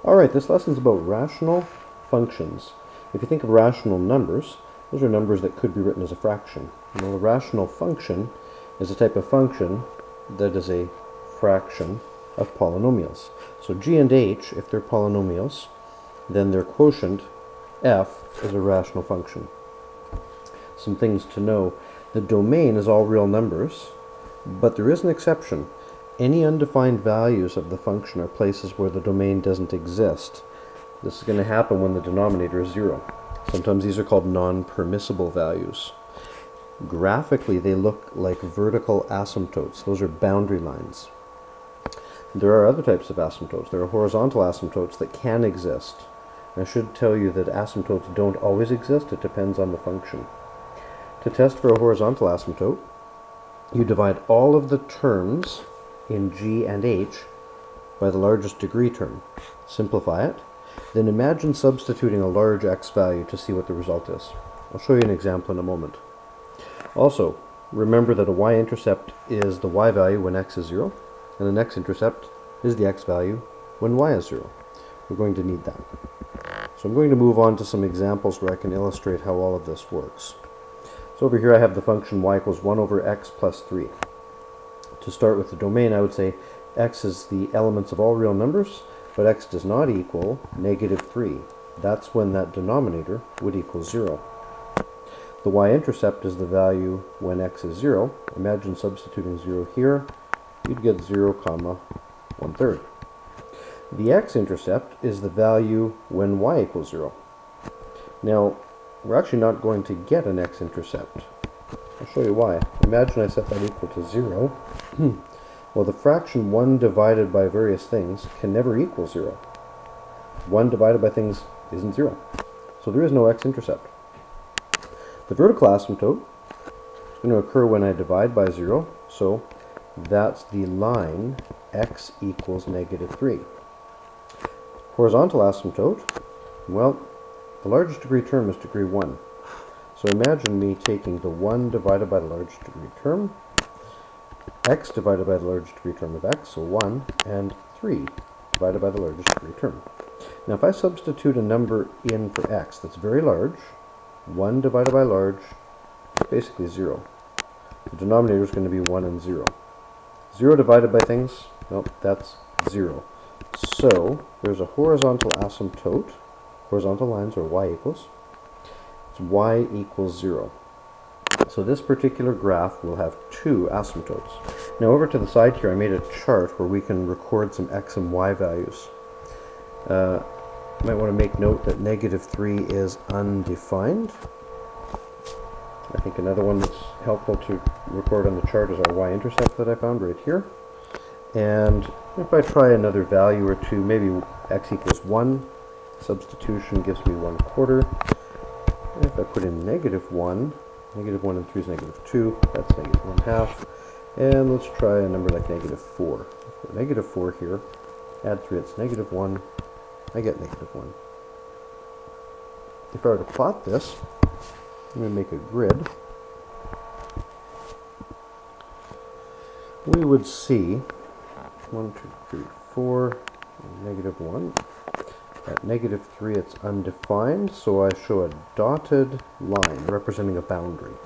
Alright, this lesson's about rational functions. If you think of rational numbers, those are numbers that could be written as a fraction. Well, a rational function is a type of function that is a fraction of polynomials. So g and h, if they're polynomials, then their quotient, f, is a rational function. Some things to know. The domain is all real numbers, but there is an exception. Any undefined values of the function are places where the domain doesn't exist. This is going to happen when the denominator is 0. Sometimes these are called non-permissible values. Graphically, they look like vertical asymptotes. Those are boundary lines. There are other types of asymptotes. There are horizontal asymptotes that can exist. I should tell you that asymptotes don't always exist. It depends on the function. To test for a horizontal asymptote, you divide all of the terms in g and h by the largest degree term. Simplify it. Then imagine substituting a large x value to see what the result is. I'll show you an example in a moment. Also, remember that a y-intercept is the y value when x is 0, and an x-intercept is the x value when y is 0. We're going to need that. So I'm going to move on to some examples where I can illustrate how all of this works. So over here I have the function y equals 1 over x plus 3. To start with the domain, I would say x is the elements of all real numbers, but x does not equal negative 3. That's when that denominator would equal 0. The y-intercept is the value when x is 0. Imagine substituting 0 here. You'd get 0, 1/3. The x-intercept is the value when y equals 0. Now, we're actually not going to get an x-intercept. I'll show you why. Imagine I set that equal to 0. Well, the fraction 1 divided by various things can never equal 0. 1 divided by things isn't 0. So there is no x-intercept. The vertical asymptote is going to occur when I divide by 0, so that's the line x equals negative 3. Horizontal asymptote, well, the largest degree term is degree 1. So imagine me taking the 1 divided by the largest degree term, x divided by the largest degree term of x, so 1, and 3 divided by the largest degree term. Now if I substitute a number in for x that's very large, 1 divided by large is basically 0. The denominator is going to be 1 and 0. 0 divided by things, nope, that's 0. So there's a horizontal asymptote, horizontal lines are y equals, it's y equals 0. So this particular graph will have two asymptotes. Now over to the side here I made a chart where we can record some x and y values. You might want to make note that negative 3 is undefined. I think another one that's helpful to record on the chart is our y-intercept that I found right here. And if I try another value or two, maybe x equals 1, substitution gives me 1/4. And if I put in negative 1 and 3 is negative 2, that's negative 1/2. And let's try a number like negative 4. So negative 4 here, add 3, it's negative 1, I get negative 1. If I were to plot this, I'm going to make a grid. We would see 1, 2, 3, 4, negative 1. At negative 3 it's undefined, so I show a dotted line representing a boundary.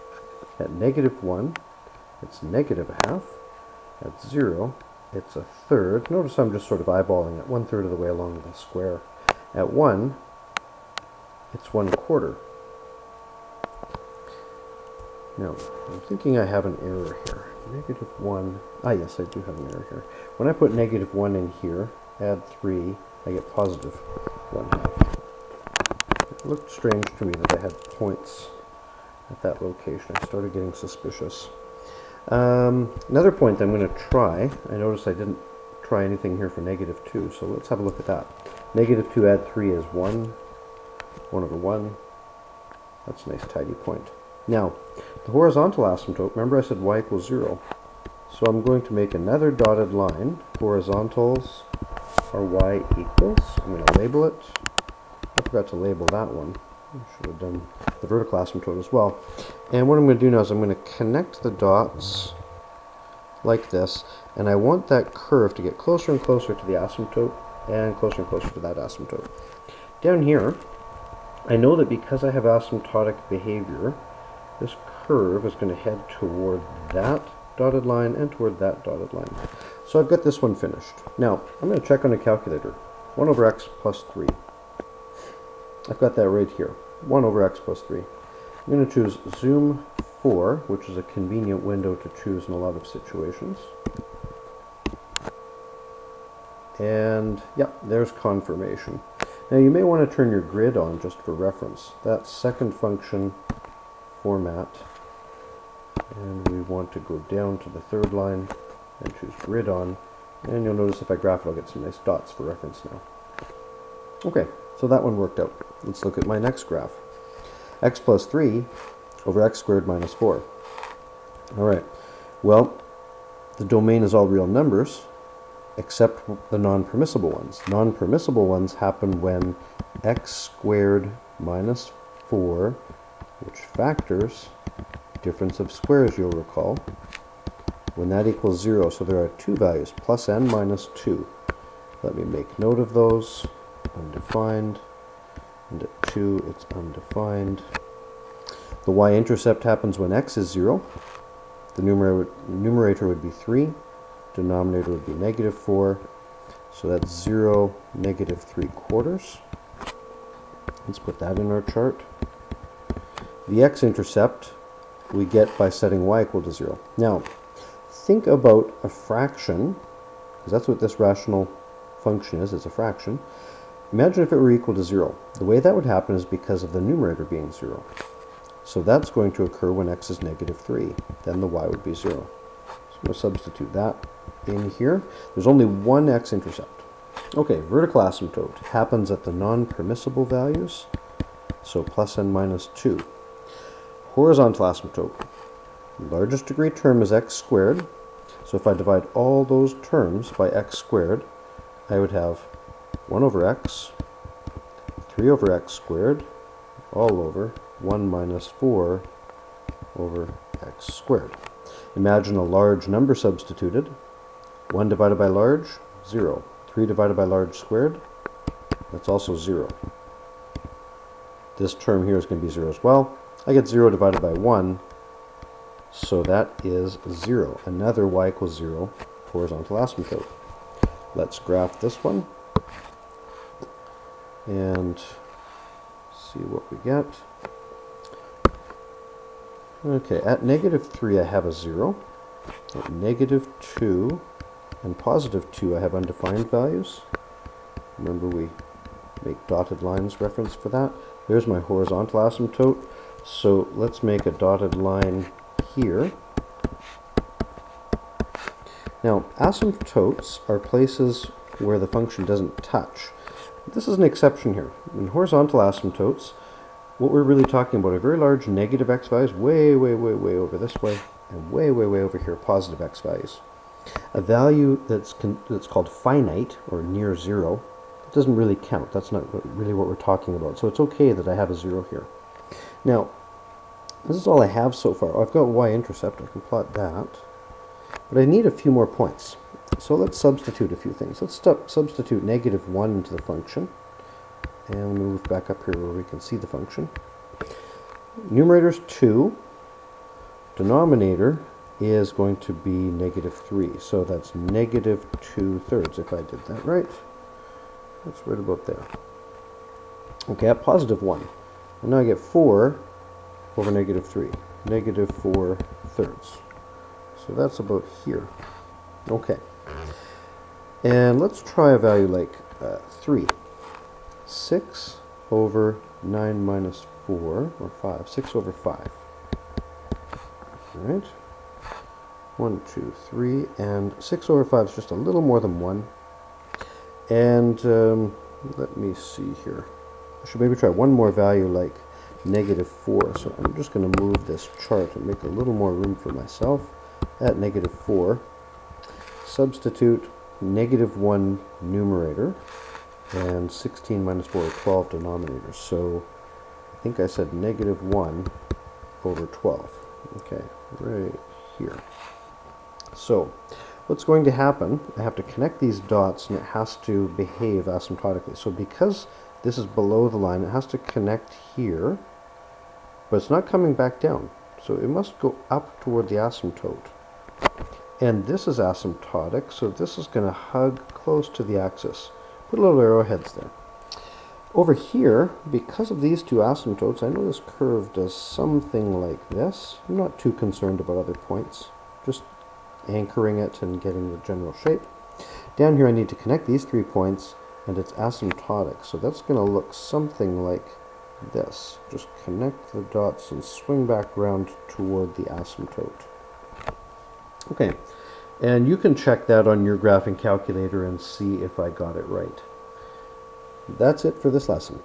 At negative 1 it's negative 1/2. At 0 it's 1/3. Notice I'm just sort of eyeballing it 1/3 of the way along the square. At 1 it's 1/4. Now I'm thinking I have an error here. Negative 1, yes, I do have an error here. When I put negative 1 in here, add 3, I get positive 1/2. It looked strange to me that I had points at that location. I started getting suspicious. Another point that I'm going to try, I noticed I didn't try anything here for negative 2, so let's have a look at that. Negative 2 add 3 is 1 over 1. That's a nice tidy point. Now, the horizontal asymptote, remember I said y equals 0. So I'm going to make another dotted line. Horizontals are y equals. I'm going to label it. I forgot to label that one. I should have done the vertical asymptote as well. And what I'm going to do now is I'm going to connect the dots like this. And I want that curve to get closer and closer to the asymptote and closer to that asymptote. Down here, I know that because I have asymptotic behavior, this curve is going to head toward that dotted line and toward that dotted line. So I've got this one finished. Now, I'm going to check on a calculator. 1 over x plus 3. I've got that right here. 1 over x plus 3. I'm going to choose zoom 4, which is a convenient window to choose in a lot of situations. And, yeah, there's confirmation. Now, you may want to turn your grid on just for reference. That second function format. And we want to go down to the third line and choose grid on. And you'll notice if I graph it, I'll get some nice dots for reference now. Okay, so that one worked out. Let's look at my next graph. X plus 3 over x squared minus 4. Alright, well, the domain is all real numbers, except the non-permissible ones. Non-permissible ones happen when x squared minus 4, which factors difference of squares, you'll recall, when that equals 0. So there are two values, plus n minus 2. Let me make note of those. Undefined. And at 2, it's undefined. The y-intercept happens when x is 0. The numerator would be 3. Denominator would be negative 4. So that's 0, negative 3/4. Let's put that in our chart. The x-intercept we get by setting y equal to 0. Now, think about a fraction, because that's what this rational function is, it's a fraction. Imagine if it were equal to 0. The way that would happen is because of the numerator being 0. So that's going to occur when x is negative 3. Then the y would be 0. So we'll substitute that in here. There's only one x-intercept. Okay, vertical asymptote happens at the non-permissible values, so plus n minus 2. Horizontal asymptote. Largest degree term is x squared. So if I divide all those terms by x squared, I would have 1 over x, 3 over x squared, all over 1 minus 4 over x squared. Imagine a large number substituted. 1 divided by large, 0. 3 divided by large squared, that's also 0. This term here is going to be 0 as well. I get 0 divided by 1, so that is 0. Another y equals 0 horizontal asymptote. Let's graph this one and see what we get. Okay, at negative 3 I have a 0. At negative 2 and positive 2 I have undefined values. Remember we make dotted lines reference for that. There's my horizontal asymptote. So let's make a dotted line here. Now, asymptotes are places where the function doesn't touch. This is an exception here. In horizontal asymptotes, what we're really talking about are very large negative x values, way over this way, and way over here, positive x values. A value that's called finite, or near 0, doesn't really count. That's not really what we're talking about. So it's okay that I have a 0 here. Now, this is all I have so far. I've got y-intercept. I can plot that. But I need a few more points. So let's substitute a few things. Let's substitute negative 1 into the function. And move back up here where we can see the function. Numerator is 2. Denominator is going to be negative 3. So that's negative 2/3 if I did that right. That's right about there. Okay, at positive 1. Well, now I get 4 over negative 3. Negative 4/3. So that's about here. Okay. And let's try a value like 3. 6 over 9 minus 4, or 5. 6 over 5. Alright. 1, 2, 3, and 6 over 5 is just a little more than 1. And let me see here. I should maybe try one more value like negative 4. So I'm just going to move this chart and make a little more room for myself. At negative 4, substitute negative 1 numerator and 16 minus 4 or 12 denominators. So I think I said negative 1 over 12. Okay, right here. So what's going to happen, I have to connect these dots and it has to behave asymptotically. So because this is below the line, it has to connect here, but it's not coming back down. So it must go up toward the asymptote. And this is asymptotic, so this is going to hug close to the axis. Put little arrowheads there. Over here, because of these two asymptotes, I know this curve does something like this. I'm not too concerned about other points, just anchoring it and getting the general shape. Down here I need to connect these 3 points, and it's asymptotic, so that's going to look something like this. Just connect the dots and swing back around toward the asymptote. Okay, and you can check that on your graphing calculator and see if I got it right. That's it for this lesson.